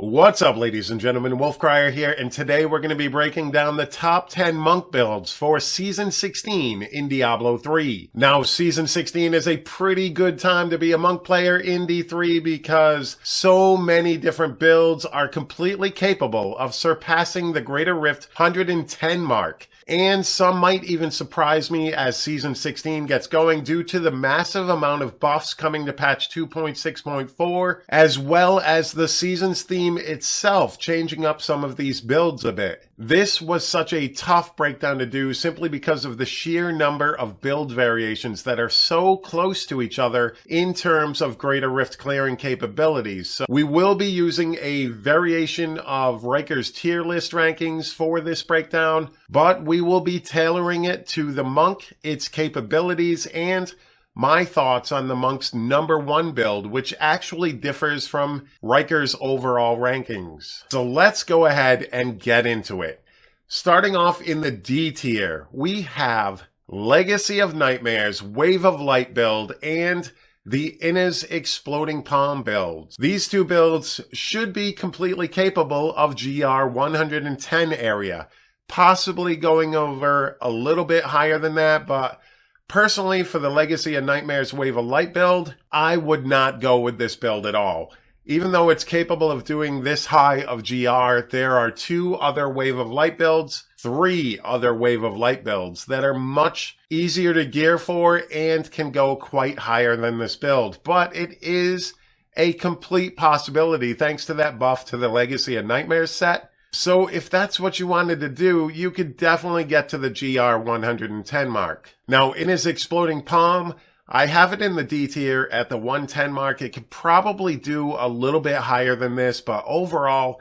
What's up, ladies and gentlemen? Wolfcryer here, and today we're going to be breaking down the top 10 monk builds for Season 16 in Diablo 3. Now, Season 16 is a pretty good time to be a monk player in D3 because so many different builds are completely capable of surpassing the Greater Rift 110 mark. And some might even surprise me as Season 16 gets going due to the massive amount of buffs coming to patch 2.6.4, as well as the season's theme itself changing up some of these builds a bit. This was such a tough breakdown to do simply because of the sheer number of build variations that are so close to each other in terms of Greater Rift clearing capabilities. So we will be using a variation of Riker's tier list rankings for this breakdown, but we will be tailoring it to the monk, its capabilities, and my thoughts on the monk's #1 build, which actually differs from Riker's overall rankings. So let's go ahead and get into it. Starting off in the D tier, we have Legacy of Nightmares, Wave of Light build, and the Inna's Exploding Palm builds. These two builds should be completely capable of GR 110 area, possibly going over a little bit higher than that, but personally, for the Legacy of Nightmares Wave of Light build, I would not go with this build at all. Even though it's capable of doing this high of GR, there are 2 other Wave of Light builds, 3 other Wave of Light builds that are much easier to gear for and can go quite higher than this build. But it is a complete possibility thanks to that buff to the Legacy of Nightmares set. So if that's what you wanted to do, you could definitely get to the GR 110 mark. Now, in his Exploding Palm, I have it in the D tier at the 110 mark. It could probably do a little bit higher than this, but overall,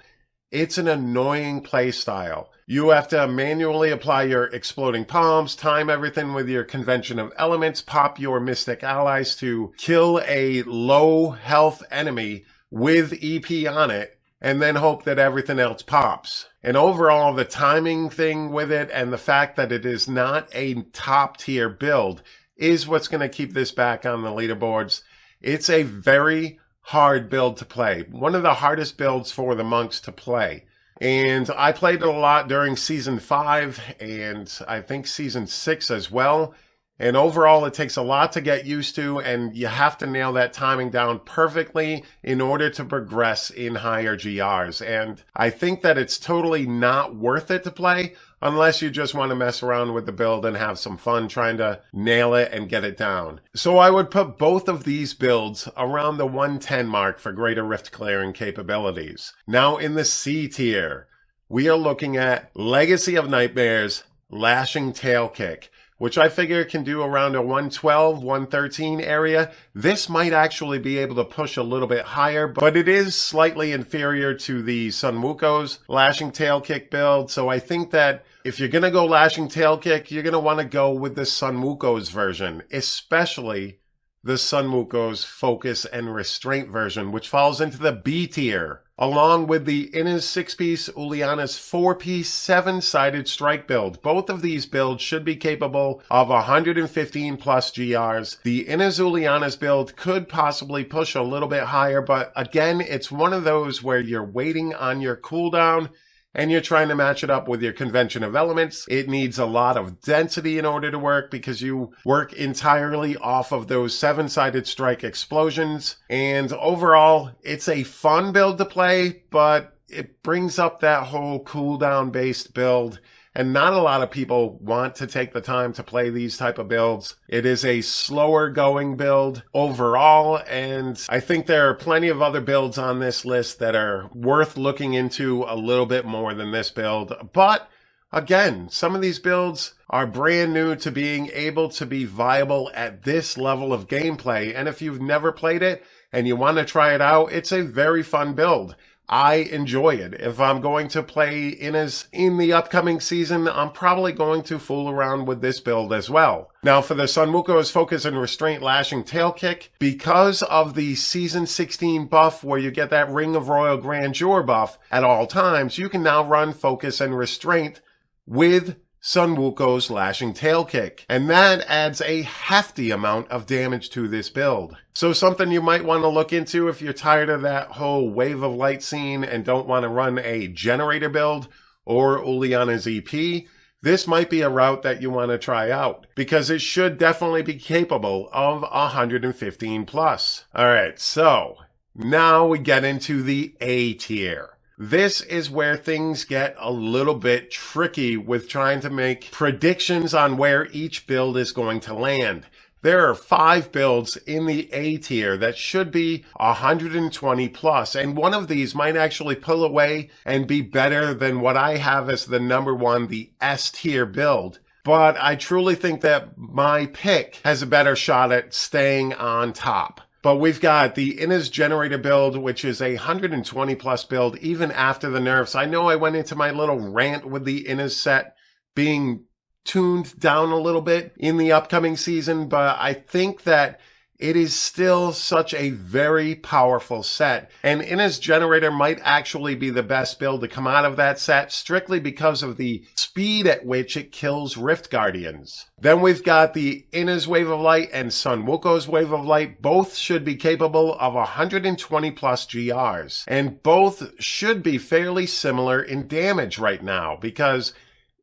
it's an annoying play style. You have to manually apply your Exploding Palms, time everything with your Convention of Elements, pop your Mystic Allies to kill a low health enemy with EP on it, and then hope that everything else pops. And overall, the timing thing with it and the fact that it is not a top tier build is what's going to keep this back on the leaderboards. It's a very hard build to play. One of the hardest builds for the monks to play. And I played it a lot during Season 5 and I think Season 6 as well. And overall, it takes a lot to get used to, and you have to nail that timing down perfectly in order to progress in higher GRs. And I think that it's totally not worth it to play unless you just want to mess around with the build and have some fun trying to nail it and get it down. So I would put both of these builds around the 110 mark for Greater Rift clearing capabilities. Now in the C tier, we are looking at Legacy of Nightmares, Lashing Tail Kick, which I figure can do around a 112, 113 area. This might actually be able to push a little bit higher, but it is slightly inferior to the Sun Wuko's Lashing Tail Kick build. So I think that if you're going to go Lashing Tail Kick, you're going to want to go with the Sun Wuko's version, especially the Sun Wuko's Focus and Restraint version, which falls into the B tier, along with the Inna's 6-piece, Uliana's 4-piece, 7-sided strike build. Both of these builds should be capable of 115 plus GRs. The Inna's Uliana's build could possibly push a little bit higher, but again, it's one of those where you're waiting on your cooldown and you're trying to match it up with your Convention of Elements. It needs a lot of density in order to work because you work entirely off of those 7-sided strike explosions. And overall, it's a fun build to play, but it brings up that whole cooldown based build. And not a lot of people want to take the time to play these type of builds. It is a slower going build overall, and I think there are plenty of other builds on this list that are worth looking into a little bit more than this build. But again, some of these builds are brand new to being able to be viable at this level of gameplay. And if you've never played it and you want to try it out, it's a very fun build. I enjoy it. If I'm going to play Inna's in the upcoming season, I'm probably going to fool around with this build as well. Now for the Sun Wuko's Focus and Restraint Lashing Tail Kick, because of the Season 16 buff where you get that Ring of Royal Grandeur buff at all times, you can now run Focus and Restraint with Sun Wuko's Lashing Tail Kick, and that adds a hefty amount of damage to this build. So something you might want to look into if you're tired of that whole Wave of Light scene and don't want to run a generator build or Uliana's EP, this might be a route that you want to try out, because it should definitely be capable of 115 plus. Alright, so now we get into the A tier. This is where things get a little bit tricky with trying to make predictions on where each build is going to land. There are 5 builds in the A tier that should be 120 plus, and one of these might actually pull away and be better than what I have as the number one, the S tier build. But I truly think that my pick has a better shot at staying on top. But we've got the Inna's Generator build, which is a 120 plus build even after the nerfs. I know I went into my little rant with the Inna's set being tuned down a little bit in the upcoming season, but I think that it is still such a very powerful set, and Inna's Generator might actually be the best build to come out of that set, strictly because of the speed at which it kills Rift Guardians. Then we've got the Inna's Wave of Light and Sun Wuko's Wave of Light. Both should be capable of 120 plus GRs, and both should be fairly similar in damage right now, because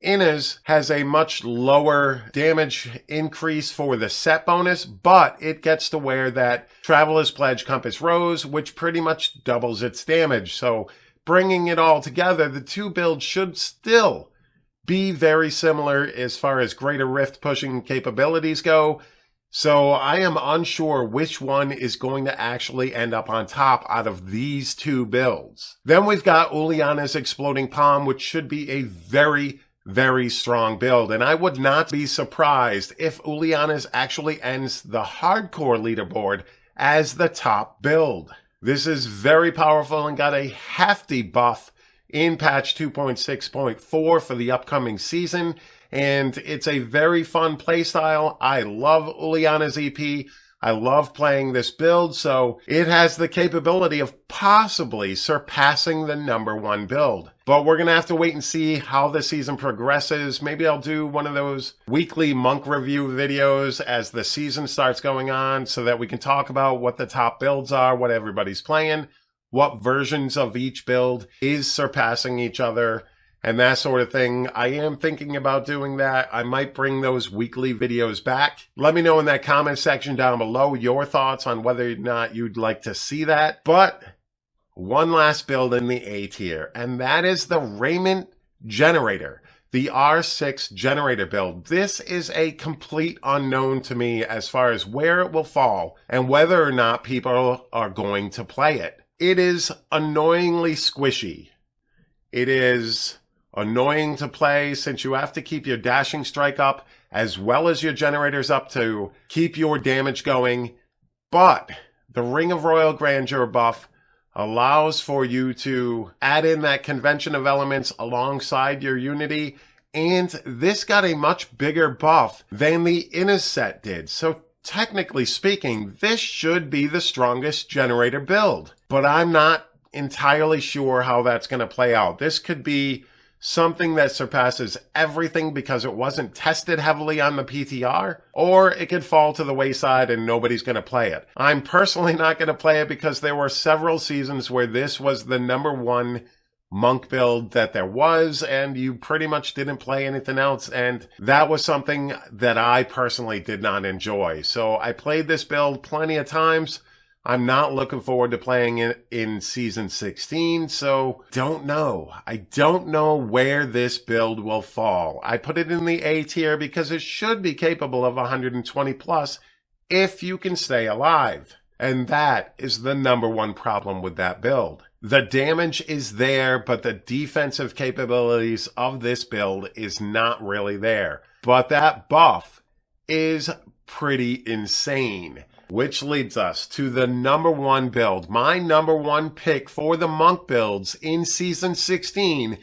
Inna's has a much lower damage increase for the set bonus, but it gets to wear that Traveler's Pledge Compass Rose, which pretty much doubles its damage. So bringing it all together, the two builds should still be very similar as far as greater rift pushing capabilities go. So I am unsure which one is going to actually end up on top out of these two builds. Then we've got Uliana's Exploding Palm, which should be a very strong build, and I would not be surprised if Uliana's actually ends the hardcore leaderboard as the top build. This is very powerful and got a hefty buff in patch 2.6.4 for the upcoming season, and it's a very fun playstyle. I love Uliana's EP. I love playing this build, so it has the capability of possibly surpassing the number one build. But we're going to have to wait and see how the season progresses. Maybe I'll do one of those weekly monk review videos as the season starts going on so that we can talk about what the top builds are, what everybody's playing, what versions of each build is surpassing each other, and that sort of thing. I am thinking about doing that. I might bring those weekly videos back. Let me know in that comment section down below your thoughts on whether or not you'd like to see that. But one last build in the A tier, and that is the Raiment Generator, the R6 Generator build. This is a complete unknown to me as far as where it will fall and whether or not people are going to play it. It is annoyingly squishy. It is annoying to play since you have to keep your dashing strike up as well as your generators up to keep your damage going. But the Ring of Royal Grandeur buff allows for you to add in that convention of elements alongside your unity, and this got a much bigger buff than the Inna's set did. So technically speaking, this should be the strongest generator build, but I'm not entirely sure how that's going to play out. This could be something that surpasses everything because it wasn't tested heavily on the PTR, or it could fall to the wayside and nobody's going to play it. I'm personally not going to play it because there were several seasons where this was the number one monk build that there was, and you pretty much didn't play anything else, and that was something that I personally did not enjoy. So I played this build plenty of times. I'm not looking forward to playing it in Season 16, so don't know. I don't know where this build will fall. I put it in the A tier because it should be capable of 120 plus if you can stay alive. And that is the number one problem with that build. The damage is there, but the defensive capabilities of this build is not really there. But that buff is pretty insane. Which leads us to the number one build. My number one pick for the monk builds in Season 16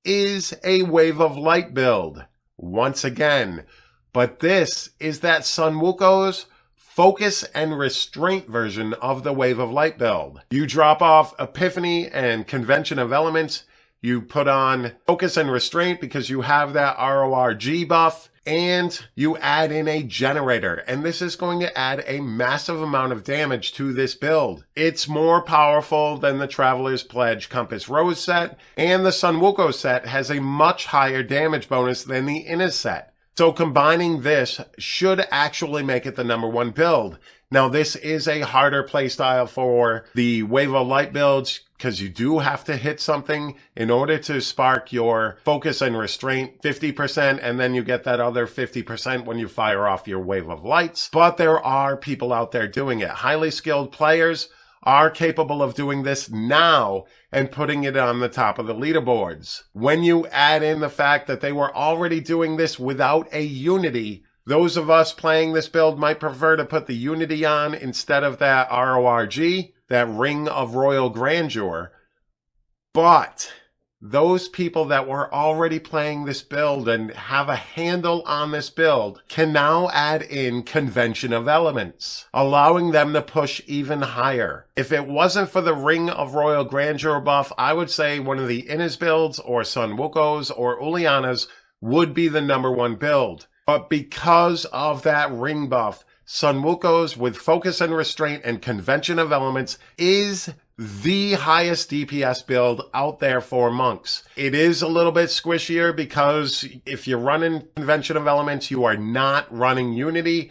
is a Wave of Light build. Once again. But this is that Sun Wuko's Focus and Restraint version of the Wave of Light build. You drop off Epiphany and Convention of Elements. You put on Focus and Restraint because you have that RORG buff, and you add in a generator, and this is going to add a massive amount of damage to this build. It's more powerful than the Traveler's Pledge Compass Rose set, and the Sun Wukong set has a much higher damage bonus than the Innis set. So combining this should actually make it the #1 build. Now, this is a harder playstyle for the Wave of Light builds because you do have to hit something in order to spark your Focus and Restraint 50%, and then you get that other 50% when you fire off your Wave of Lights. But there are people out there doing it. Highly skilled players are capable of doing this now and putting it on the top of the leaderboards. When you add in the fact that they were already doing this without a Unity, those of us playing this build might prefer to put the Unity on instead of that RORG, that Ring of Royal Grandeur. But those people that were already playing this build and have a handle on this build can now add in Convention of Elements, allowing them to push even higher. If it wasn't for the Ring of Royal Grandeur buff, I would say one of the Innis builds or Sun Wukong's or Uliana's would be the #1 build. But because of that ring buff, Sun Wukong's with Focus and Restraint and Convention of Elements is the highest DPS build out there for monks. It is a little bit squishier because if you're running Convention of Elements, you are not running Unity.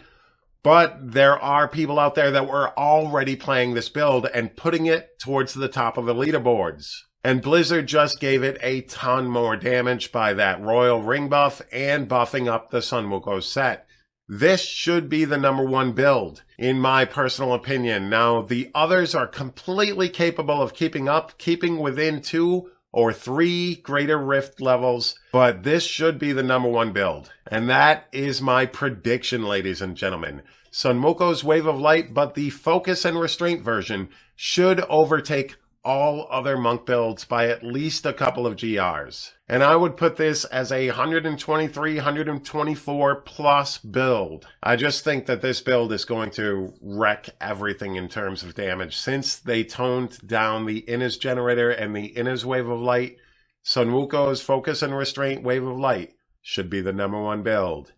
But there are people out there that were already playing this build and putting it towards the top of the leaderboards. And Blizzard just gave it a ton more damage by that Royal Ring buff and buffing up the Sun Wukong set. This should be the #1 build, in my personal opinion. Now, the others are completely capable of keeping within 2 or 3 Greater Rift levels, but this should be the #1 build. And that is my prediction, ladies and gentlemen. Sun Wukong's Wave of Light, but the Focus and Restraint version should overtake all other monk builds by at least a couple of GRs. And I would put this as a 123, 124 plus build. I just think that this build is going to wreck everything in terms of damage. Since they toned down the Innis generator and the Innis Wave of Light, Sun Wukong's Focus and Restraint Wave of Light should be the #1 build.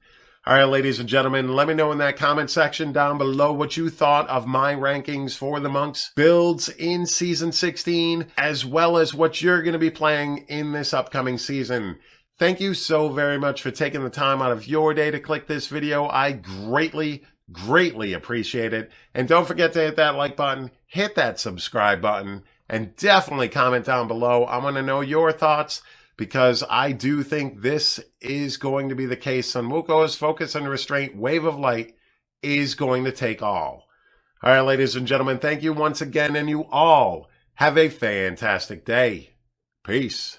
All right, ladies and gentlemen, let me know in that comment section down below what you thought of my rankings for the monks builds in Season 16, as well as what you're going to be playing in this upcoming season. Thank you so very much for taking the time out of your day to click this video. I greatly appreciate it. And don't forget to hit that like button, hit that subscribe button, and definitely comment down below. I want to know your thoughts, because I do think this is going to be the case. Sun Wukong's Focus and Restraint Wave of Light is going to take all. All right, ladies and gentlemen, thank you once again, and you all have a fantastic day. Peace.